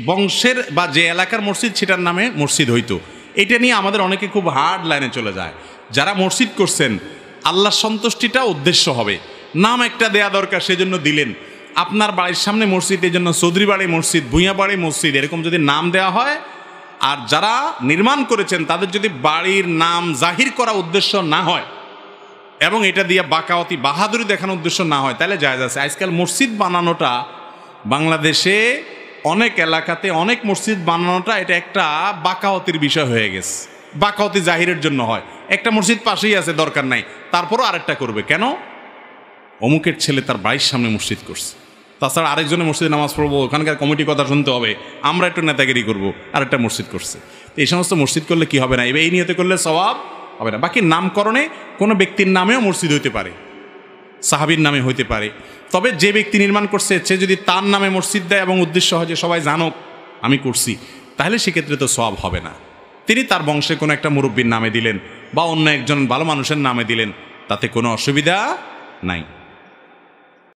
বংশের বা যে এলাকার মসজিদ সেটার নামে মসজিদ হইতো। এটা নিয়ে আমাদের অনেকে খুব হার্ড লাইনে চলে যায়। যারা মসজিদ করছেন আল্লাহর সন্তুষ্টিটা উদ্দেশ্য হবে, নাম একটা দেয়া দরকার সেজন্য দিলেন। আপনার বাড়ির সামনে মসজিদ, এই জন্য চৌধুরী বাড়ি মসজিদ, ভূঁইয়া বাড়ি মসজিদ, এরকম যদি নাম দেওয়া হয়, আর যারা নির্মাণ করেছেন তাদের যদি বাড়ির নাম জাহির করা উদ্দেশ্য না হয় এবং এটা দিয়ে বাকাওয়াতি বাহাদুরি দেখানোর উদ্দেশ্য না হয়, তাহলে জায়েজ আছে। আজকাল মসজিদ বানানোটা বাংলাদেশে অনেক এলাকাতে অনেক মসজিদ বানানোটা এটা একটা বাকাওয়াতির বিষয় হয়ে গেছে। বাকাওয়াতি জাহিরের জন্য হয়। একটা মসজিদ পাশেই আছে, দরকার নাই, তারপরও আরেকটা করবে কেন? অমুকের ছেলে তার বাড়ির সামনে মসজিদ করছে, তাছাড়া আরেকজনের মসজিদে নামাজ পড়বো, ওখানকার কমিটির কথা শুনতে হবে, আমরা একটু নেতাগিরি করবো, আরেকটা মসজিদ করছে। তো এই সমস্ত মসজিদ করলে কি হবে না, এই নিয়তে করলে সওয়াব হবে না। বাকি নামকরণে কোনো ব্যক্তির নামেও মসজিদ হইতে পারে, সাহাবীর নামে হইতে পারে। তবে যে ব্যক্তি নির্মাণ করছে সে যদি তার নামে মসজিদ দেয় এবং উদ্দেশ্য হয় যে সবাই জানুক আমি করছি, তাহলে সেক্ষেত্রে তো সওয়াব হবে না। তিনি তার বংশে কোনো একটা মুরব্বীর নামে দিলেন বা অন্য একজন ভালো মানুষের নামে দিলেন, তাতে কোনো অসুবিধা নাই।